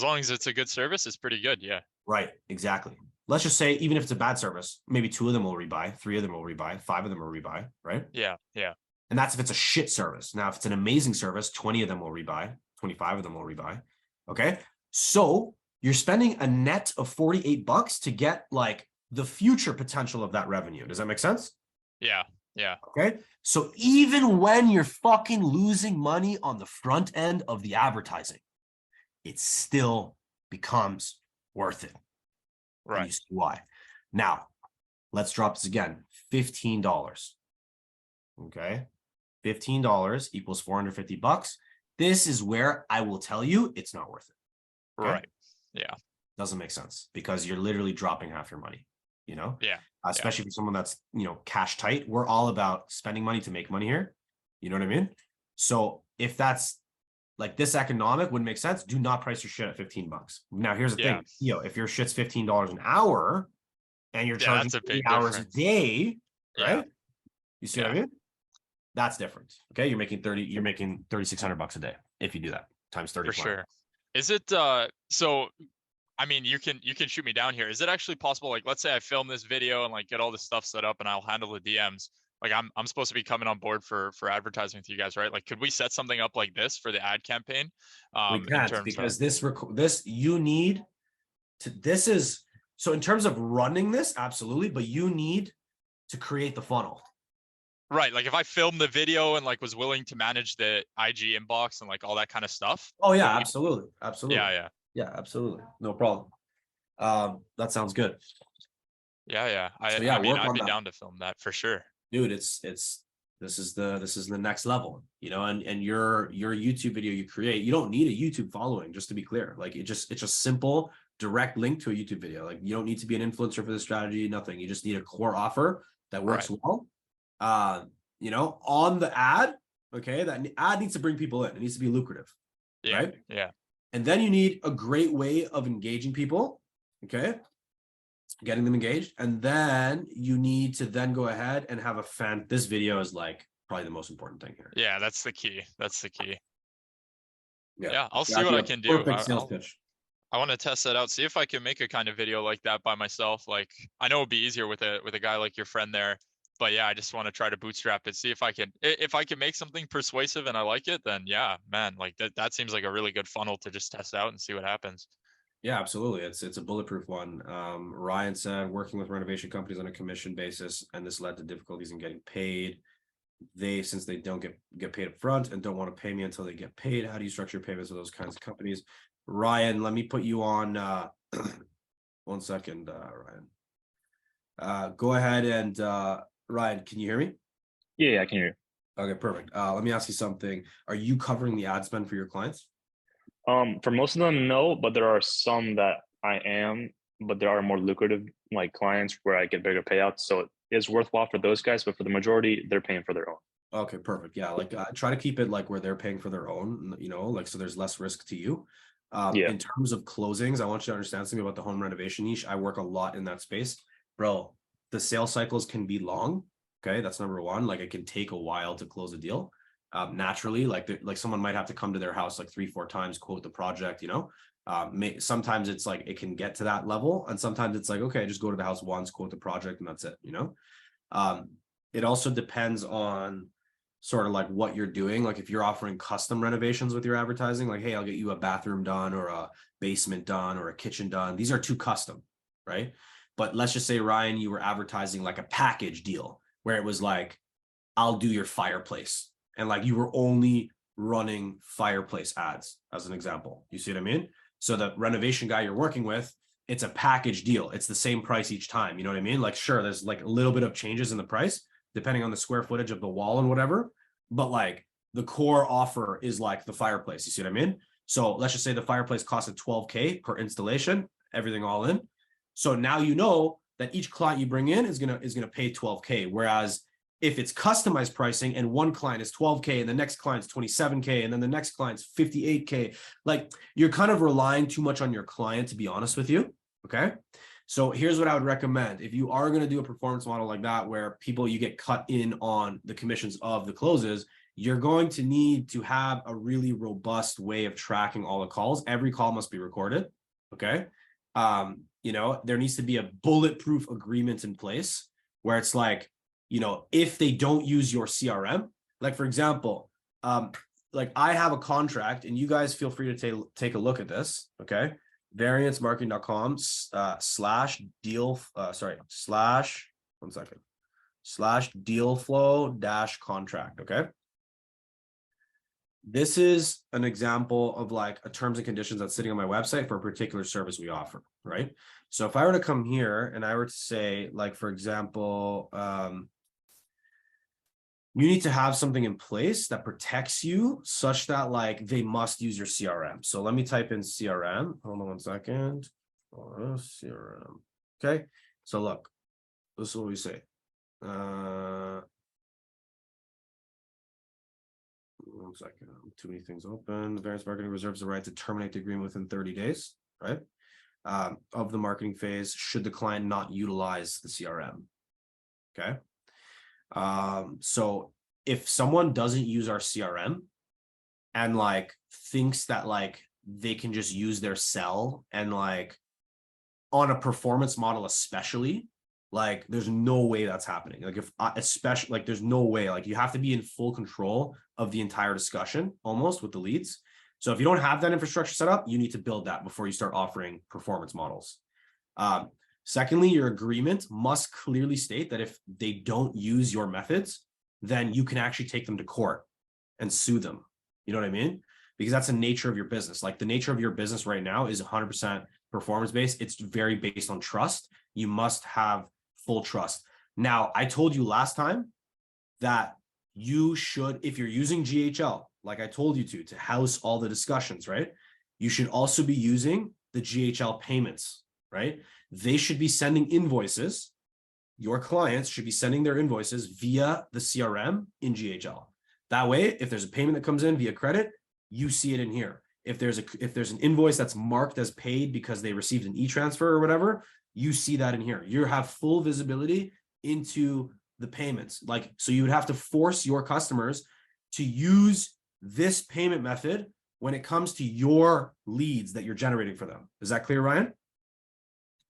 B: long as it's a good service, it's pretty good. Yeah.
A: Right. Exactly. Let's just say, even if it's a bad service, maybe 2 of them will rebuy, 3 of them will rebuy, 5 of them will rebuy, right?
B: Yeah. Yeah.
A: And that's if it's a shit service. Now, if it's an amazing service, 20 of them will rebuy, 25 of them will rebuy. Okay. So you're spending a net of $48 to get like the future potential of that revenue. Does that make sense?
B: Yeah. Yeah.
A: Okay. So even when you're fucking losing money on the front end of the advertising, it still becomes worth it.
B: Right.
A: And you see why. Now, Let's drop this again, $15. Okay. $15 equals 450 bucks. This is where I will tell you it's not worth it. Okay?
B: Right. Yeah.
A: Doesn't make sense because you're literally dropping half your money, you know?
B: Yeah.
A: Especially for someone that's, you know, cash tight. We're all about spending money to make money here. You know what I mean? So if that's like this economic wouldn't make sense, do not price your shit at 15 bucks. Now, here's the thing, you know, if your shit's $15 an hour and you're charging
B: that's a
A: 3
B: big
A: hours
B: difference.
A: a day, right?
B: Yeah.
A: You see what I mean? That's different. Okay. You're making 3,600 bucks a day if you do that times 30.
B: For sure. Is it so I mean you can shoot me down here. Is it actually possible, like let's say I film this video and like get all this stuff set up and I'll handle the DMs. Like I'm supposed to be coming on board for advertising with you guys, right? Like could we set something up like this for the ad campaign?
A: We
B: In
A: can't
B: terms
A: because
B: of
A: this you need to, this is, so in terms of running this, absolutely, but you need to create the funnel.
B: right, like if I filmed the video and like was willing to manage the IG inbox and like all that kind of stuff.
A: Oh yeah, absolutely. Absolutely.
B: Yeah.
A: Yeah, absolutely. No problem. That sounds good.
B: Yeah.
A: So yeah,
B: I mean,
A: work
B: I'd
A: on
B: be
A: that.
B: down to film that for sure.
A: Dude, this is the next level, you know, and your YouTube video you create, you don't need a YouTube following, just to be clear. Like it's just simple, direct link to a YouTube video. Like you don't need to be an influencer for this strategy, nothing. You just need a core offer that works well. You know, on the ad, okay, that ad needs to bring people in. It needs to be lucrative, right?
B: Yeah.
A: And then you need a great way of engaging people, okay? Getting them engaged. And then you need to then go ahead and have this video is like probably the most important thing here.
B: Yeah, that's the key.
A: Yeah,
B: Yeah, I'll see what I can do.
A: Perfect sales pitch.
B: I want to test that out, see if I can make a kind of video like that by myself. Like I know it'd be easier with a guy like your friend there, but yeah, I just want to try to bootstrap it, see if I can make something persuasive and I like it, then yeah, man, like that seems like a really good funnel to just test out and see what happens.
A: Yeah, absolutely. It's a bulletproof one. Ryan said working with renovation companies on a commission basis, and this led to difficulties in getting paid. Since they don't get paid up front and don't want to pay me until they get paid. How do you structure payments with those kinds of companies? Ryan, let me put you on 1 second, Ryan. Go ahead and Ryan, can you hear me?
C: Yeah, I can hear you.
A: Okay, perfect. Let me ask you something. Are you covering the ad spend for your clients?
C: For most of them, no, but there are some that I am, but there are more lucrative like clients where I get bigger payouts. So it is worthwhile for those guys, but for the majority, they're paying for their own.
A: Okay, perfect. Yeah, like try to keep it like where they're paying for their own, you know, like so there's less risk to you. In terms of closings, I want you to understand something about the home renovation niche. I work a lot in that space. Bro, the sales cycles can be long. Okay, that's number one. Like it can take a while to close a deal. Naturally, like someone might have to come to their house like 3-4 times, quote the project, you know. Sometimes it's like it can get to that level, and sometimes it's like, okay, just go to the house once, quote the project, and that's it, you know. It also depends on sort of like what you're doing. Like if you're offering custom renovations with your advertising, like, hey, I'll get you a bathroom done or a basement done or a kitchen done. These are too custom, right? But let's just say, Ryan, you were advertising like a package deal where it was like, I'll do your fireplace. And like you were only running fireplace ads as an example. You see what I mean? So the renovation guy you're working with, it's a package deal. It's the same price each time. You know what I mean? Like, sure, there's like a little bit of changes in the price depending on the square footage of the wall and whatever. But like the core offer is like the fireplace. You see what I mean? So let's just say the fireplace costed $12K per installation, everything all in. So now you know that each client you bring in is gonna pay $12K. Whereas if it's customized pricing and one client is $12K and the next client's $27K and then the next client's $58K, like you're kind of relying too much on your client, to be honest with you. Okay. So here's what I would recommend. If you are going to do a performance model like that, where you get cut in on the commissions of the closes, you're going to need to have a really robust way of tracking all the calls. Every call must be recorded. Okay. You know, there needs to be a bulletproof agreement in place where it's like, you know, if they don't use your CRM, like for example, like I have a contract and you guys feel free to take a look at this. Okay. variancemarketing.com /deal flow -contract. Okay. This is an example of like a terms and conditions that's sitting on my website for a particular service we offer, right? So if I were to come here and I were to say, like, for example, you need to have something in place that protects you such that like they must use your CRM. So let me type in CRM. Hold on one second. CRM. Okay. So look, this is what we say. One second. Too many things open. The various marketing reserves the right to terminate the agreement within 30 days, right? Of the marketing phase, should the client not utilize the CRM. Okay. So if someone doesn't use our CRM and like thinks that like they can just use their cell and like on a performance model, especially, like there's no way that's happening. Like if especially like there's no way, like you have to be in full control of the entire discussion almost with the leads. So if you don't have that infrastructure set up, you need to build that before you start offering performance models. Secondly, your agreement must clearly state that if they don't use your methods, then you can actually take them to court and sue them. You know what I mean? Because that's the nature of your business. Like the nature of your business right now is 100% performance-based. It's very based on trust. You must have full trust. Now, I told you last time that you should, if you're using GHL, like I told you to house all the discussions, right? You should also be using the GHL payments, right? They should be sending invoices. Your clients should be sending their invoices via the CRM in GHL. That way, if there's a payment that comes in via credit, you see it in here. If there's an invoice that's marked as paid because they received an e-transfer or whatever, you see that in here. You have full visibility into the payments. Like, so you would have to force your customers to use this payment method when it comes to your leads that you're generating for them. Is that clear, Ryan?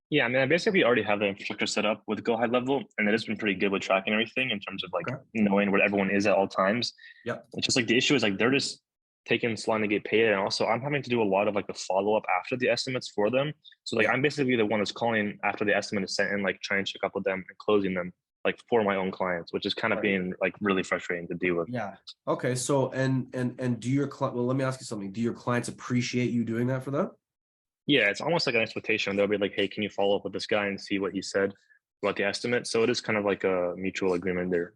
C: Yeah, I mean, I basically already have the infrastructure set up with Go High Level, and it has been pretty good with tracking everything in terms of like knowing where everyone is at all times.
A: Yep.
C: It's just like the issue is like they're just taking so long to get paid, and also I'm having to do a lot of like the follow up after the estimates for them. So like I'm basically the one that's calling after the estimate is sent in, like trying to check up with them and closing them like for my own clients, which is kind of being like really frustrating to deal with.
A: Yeah. Okay. So and do your well, let me ask you something. Do your clients appreciate you doing that for them?
C: Yeah, it's almost like an expectation. They'll be like, hey, can you follow up with this guy and see what he said about the estimate? So it is kind of like a mutual agreement there.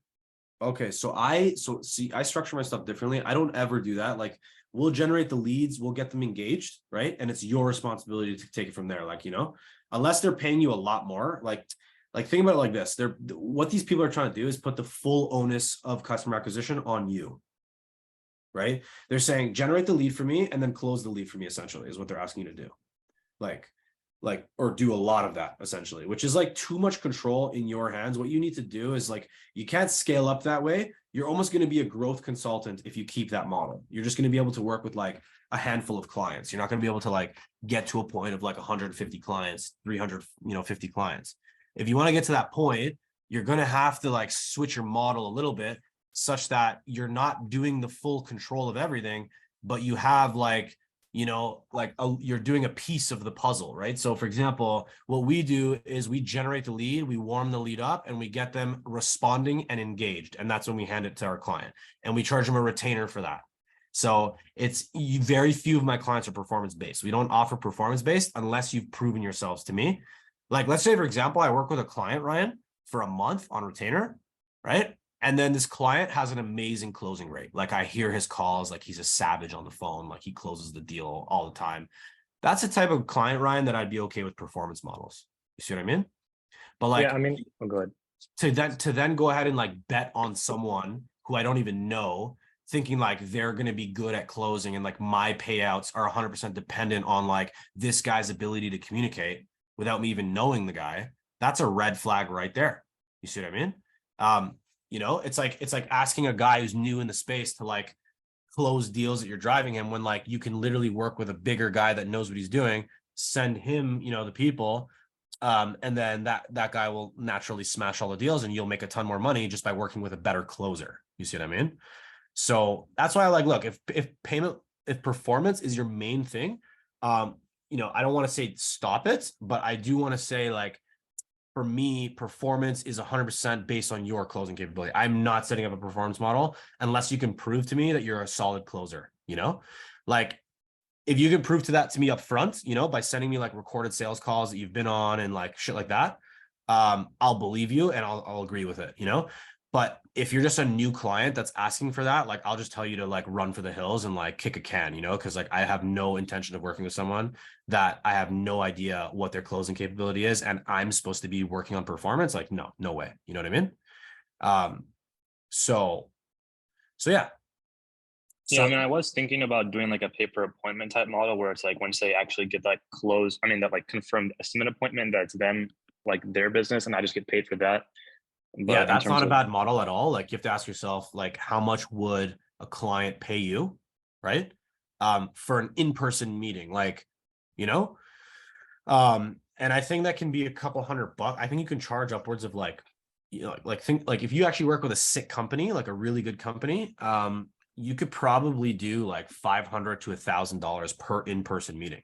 A: Okay, so I structure my stuff differently. I don't ever do that. Like we'll generate the leads, we'll get them engaged, right? And it's your responsibility to take it from there. Like, you know, unless they're paying you a lot more, like think about it like this. What these people are trying to do is put the full onus of customer acquisition on you, right? They're saying generate the lead for me and then close the lead for me, essentially, is what they're asking you to do. Or do a lot of that essentially, which is like too much control in your hands. What you need to do is like, you can't scale up that way. You're almost going to be a growth consultant if you keep that model. You're just going to be able to work with like a handful of clients. You're not going to be able to like get to a point of like 150 clients, 350 clients. If you want to get to that point, you're going to have to like switch your model a little bit such that you're not doing the full control of everything, but you have like, you're doing a piece of the puzzle, right? So for example, what we do is we generate the lead, we warm the lead up, and we get them responding and engaged. And that's when we hand it to our client, and we charge them a retainer for that. So it's very few of my clients are performance-based. We don't offer performance-based unless you've proven yourselves to me. Like, let's say, for example, I work with a client, Ryan, for a month on retainer, right? And then this client has an amazing closing rate. Like I hear his calls, like he's a savage on the phone, like he closes the deal all the time. That's the type of client, Ryan, that I'd be okay with performance models. You see what I mean? But like,
C: yeah, I mean, go ahead.
A: To then go ahead and like bet on someone who I don't even know, thinking like they're going to be good at closing and like my payouts are 100% dependent on like this guy's ability to communicate without me even knowing the guy. That's a red flag right there. You see what I mean? It's like asking a guy who's new in the space to like close deals that you're driving him when like you can literally work with a bigger guy that knows what he's doing, send him, the people, and then that guy will naturally smash all the deals and you'll make a ton more money just by working with a better closer. You see what I mean? So that's why I like, look, if performance is your main thing, I don't want to say stop it, but I do want to say like, for me, performance is 100% based on your closing capability. I'm not setting up a performance model unless you can prove to me that you're a solid closer, you know? Like, if you can prove to me up front, you know, by sending me like recorded sales calls that you've been on and like shit like that, I'll believe you and I'll agree with it, you know? But if you're just a new client that's asking for that, like, I'll just tell you to like run for the hills and like kick a can, you know, because like I have no intention of working with someone that I have no idea what their closing capability is, and I'm supposed to be working on performance. Like, no way. You know what I mean? Um, so yeah.
C: Yeah,
A: So
C: I mean, I was thinking about doing like a pay-per appointment type model where it's like once they actually get that close, I mean, that like confirmed estimate appointment, that's them, like their business, and I just get paid for that.
A: yeah,
C: But in
A: that's
C: terms
A: not a
C: of,
A: bad model at all. Like, you have to ask yourself, like, how much would a client pay you, right? For an in-person meeting, like, you know, and I think that can be a couple $100. I think you can charge upwards of like, you know, like think like if you actually work with a sick company, like a really good company, you could probably do like $500 to $1,000 per in-person meeting.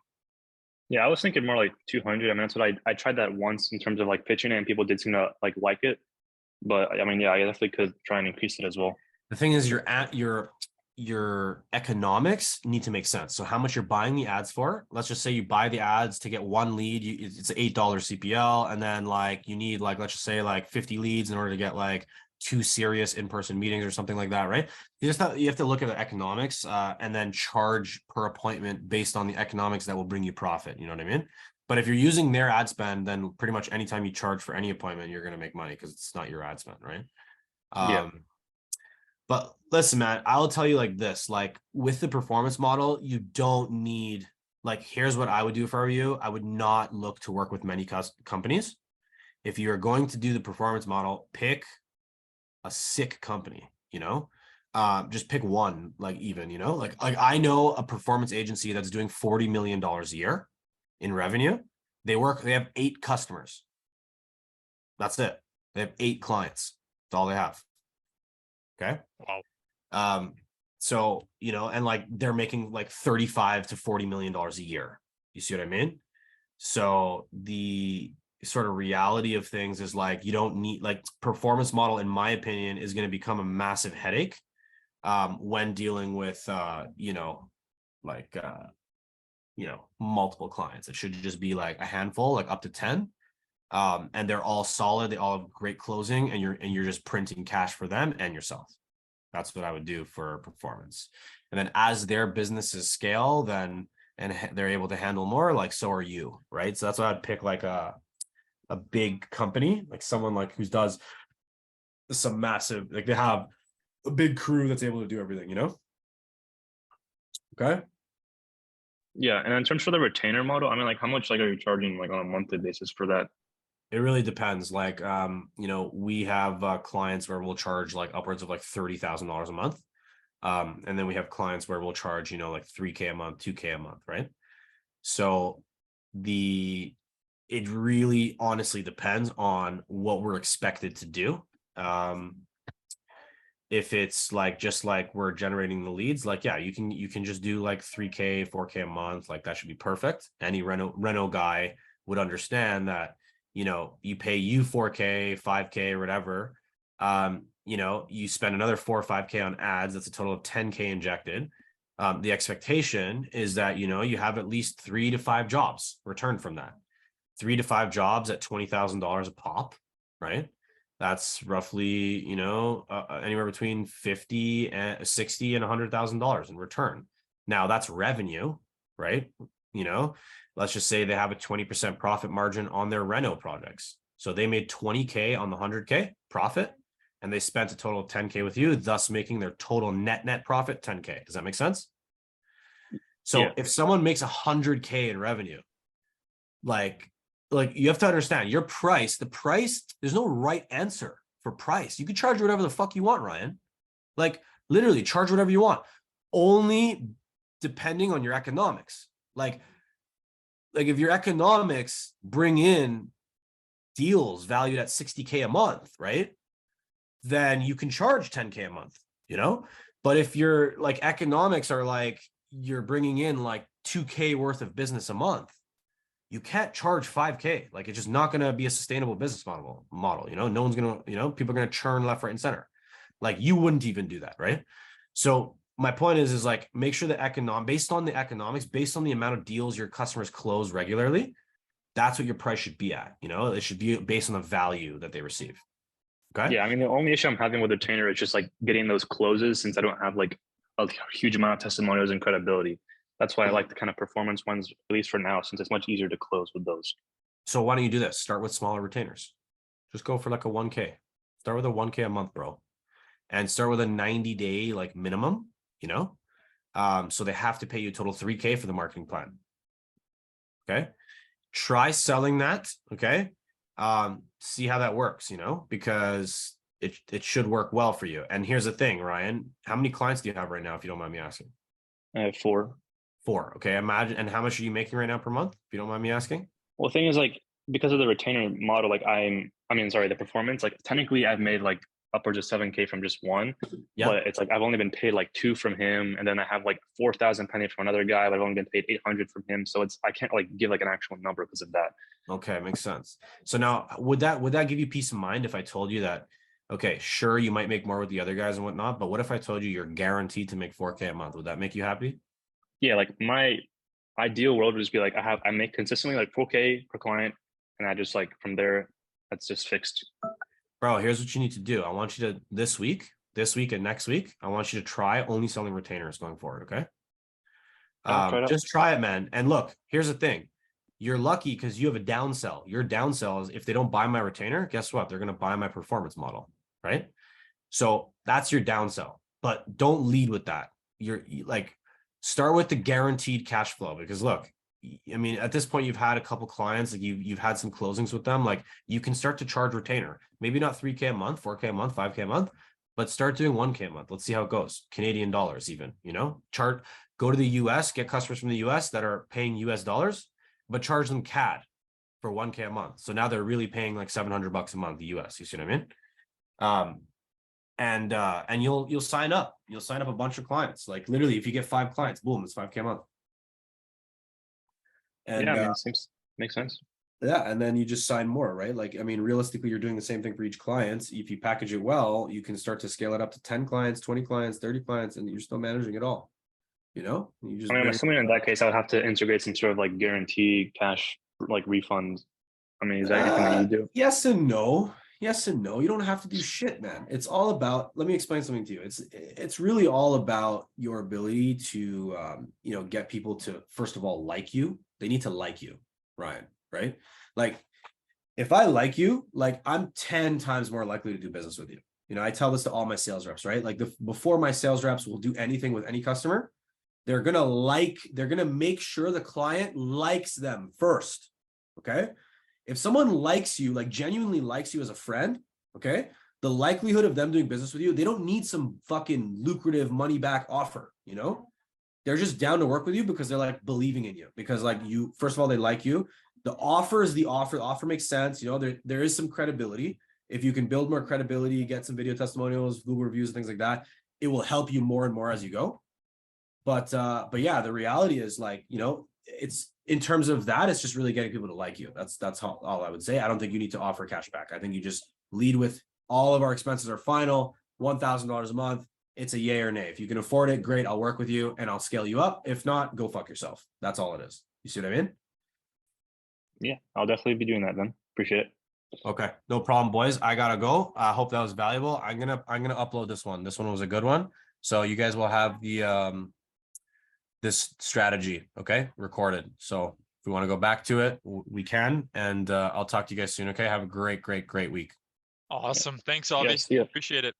C: yeah, I was thinking more like 200. I mean, that's what I tried that once in terms of like pitching it, and people did seem to like it. But I mean, yeah, I definitely could try and increase it as well.
A: The thing is, your economics need to make sense. So how much you're buying the ads for? Let's just say you buy the ads to get one lead. It's an $8 CPL, and then like you need like, let's just say like 50 leads in order to get like 2 serious in-person meetings or something like that, right? You have to look at the economics and then charge per appointment based on the economics that will bring you profit. You know what I mean? But if you're using their ad spend, then pretty much anytime you charge for any appointment, you're going to make money because it's not your ad spend, right?
C: Yeah.
A: But listen, man, I'll tell you like this, like with the performance model, you don't need, like, here's what I would do for you. I would not look to work with many companies. If you're going to do the performance model, pick a sick company, you know, just pick one, like even, you know, like I know a performance agency that's doing $40 million a year in revenue. They have 8 customers. That's it. They have 8 clients. That's all they have. Okay.
B: Wow.
A: So, you know, and like they're making like 35 to $40 million a year. You see what I mean? So the sort of reality of things is like, you don't need, like, performance model, in my opinion, is going to become a massive headache when dealing with, you know, like, you know, multiple clients. It should just be like a handful, like up to 10. And they're all solid. They all have great closing, and you're just printing cash for them and yourself. That's what I would do for performance. And then as their businesses scale, then and they're able to handle more, like, so are you, right? So that's why I'd pick like a big company, like someone like who does some massive, like they have a big crew that's able to do everything, you know? Okay.
C: Yeah, and in terms for the retainer model, I mean, like how much like are you charging like on a monthly basis for that?
A: It really depends. Like, you know, we have clients where we'll charge like upwards of like $30,000 a month. And then we have clients where we'll charge, you know, like 3K a month, 2K a month, right? So it really honestly depends on what we're expected to do. If it's like just like we're generating the leads, like, yeah, you can just do like 3K, 4K a month, like that should be perfect. Any reno guy would understand that, you know, you pay you 4K, 5K, or whatever. You know, you spend another 4 or 5K on ads, that's a total of 10K injected. The expectation is that, you know, you have at least 3 to 5 jobs returned from that. 3 to 5 jobs at $20,000 a pop, right? That's roughly, you know, anywhere between 50 and 60 and $100,000 in return. Now that's revenue, right? You know, let's just say they have a 20% profit margin on their reno projects. So they made 20K on the 100K profit, and they spent a total of 10K with you, thus making their total net profit 10K. Does that make sense? So
C: Yeah.
A: if someone makes 100K in revenue, like you have to understand your price, there's no right answer for price. You can charge whatever the fuck you want, Ryan. Like, literally charge whatever you want, only depending on your economics. Like if your economics bring in deals valued at 60K a month, right? Then you can charge 10K a month, you know? But if your like economics are like you're bringing in like 2K worth of business a month, you can't charge 5K. Like, it's just not going to be a sustainable business model. You know, no one's going to, you know, people are going to churn left, right, and center. Like, you wouldn't even do that, right? So my point is like, make sure the based on the economics, based on the amount of deals your customers close regularly, that's what your price should be at. You know, it should be based on the value that they receive. Okay.
C: Yeah, I mean, the only issue I'm having with the retainer is just like getting those closes, since I don't have like a huge amount of testimonials and credibility. That's why I like the kind of performance ones, at least for now, since it's much easier to close with those.
A: So why don't you do this? Start with smaller retainers. Just go for like a 1K. Start with a 1K a month, bro. And start with a 90-day like minimum, you know? So they have to pay you a total 3K for the marketing plan. Okay. Try selling that. Okay. See how that works, you know, because it should work well for you. And here's the thing, Ryan, how many clients do you have right now, if you don't mind me asking?
C: I have 4.
A: 4. Okay. Imagine, and how much are you making right now per month, if you don't mind me asking?
C: Well, the thing is, like, because of the retainer model, like the performance, like technically I've made like upwards of 7K from just one, but it's like I've only been paid like 2 from him, and then I have like 4,000 pending from another guy, but I've only been paid 800 from him. So I can't like give like an actual number because of that.
A: Okay, makes sense. So now, would that give you peace of mind if I told you that, okay, sure, you might make more with the other guys and whatnot, but what if I told you you're guaranteed to make 4K a month? Would that make you happy?
C: Yeah, like my ideal world would just be like I make consistently like 4K per client, and I just like from there, that's just fixed.
A: Bro, here's what you need to do. I want you to this week and next week, I want you to try only selling retainers going forward. Okay. Just try it, man. And look, here's the thing. You're lucky because you have a downsell. Your downsell is if they don't buy my retainer, guess what? They're going to buy my performance model, right? So that's your downsell, but don't lead with that. You're like, start with the guaranteed cash flow, because look, I mean, at this point, you've had a couple clients, like you've had some closings with them. Like, you can start to charge retainer, maybe not 3K a month, 4K a month, 5K a month, but start doing 1K a month. Let's see how it goes. Canadian dollars, even, you know, go to the US, get customers from the US that are paying US dollars, but charge them CAD for 1K a month. So now they're really paying like $700 a month, the US. You see what I mean? And you'll sign up. You'll sign up a bunch of clients. Like, literally, if you get 5 clients, boom, it's 5K a month. And
C: yeah, I mean, seems makes sense.
A: Yeah, and then you just sign more, right? Like, I mean, realistically, you're doing the same thing for each client. If you package it well, you can start to scale it up to 10 clients, 20 clients, 30 clients, and you're still managing it all. You know, you just.
C: I mean, I'm assuming in that case, I would have to integrate some sort of like guarantee cash like refunds. I mean, is that anything that you do?
A: Yes and no. Yes and no. You don't have to do shit, man. It's all about, let me explain something to you. It's really all about your ability to you know, get people to, first of all, like you. They need to like you, Ryan, right? Like, if I like you, like, I'm 10 times more likely to do business with you. You know, I tell this to all my sales reps, right? Like, before my sales reps will do anything with any customer, they're going to make sure the client likes them first. Okay. If someone likes you, like genuinely likes you as a friend, okay, the likelihood of them doing business with you, they don't need some fucking lucrative money back offer, you know? They're just down to work with you because they're like believing in you, because like you, first of all, they like you. The offer is the offer. The offer makes sense. You know, there is some credibility. If you can build more credibility, get some video testimonials, Google reviews, and things like that, it will help you more and more as you go. But yeah, the reality is, like, you know, it's, in terms of that, it's just really getting people to like you. That's all I would say. I don't think you need to offer cash back. I think you just lead with, all of our expenses are final, $1,000 a month. It's a yay or nay. If you can afford it, great. I'll work with you and I'll scale you up. If not, go fuck yourself. That's all it is. You see what I mean?
C: Yeah, I'll definitely be doing that then. Appreciate it.
A: Okay, no problem, boys. I gotta go. I hope that was valuable. I'm gonna upload this one. This one was a good one. So you guys will have the this strategy, okay, recorded. So if we want to go back to it, we can. And I'll talk to you guys soon. Okay, have a great week.
B: Awesome. Thanks, Avi.
C: Yeah,
B: Appreciate it.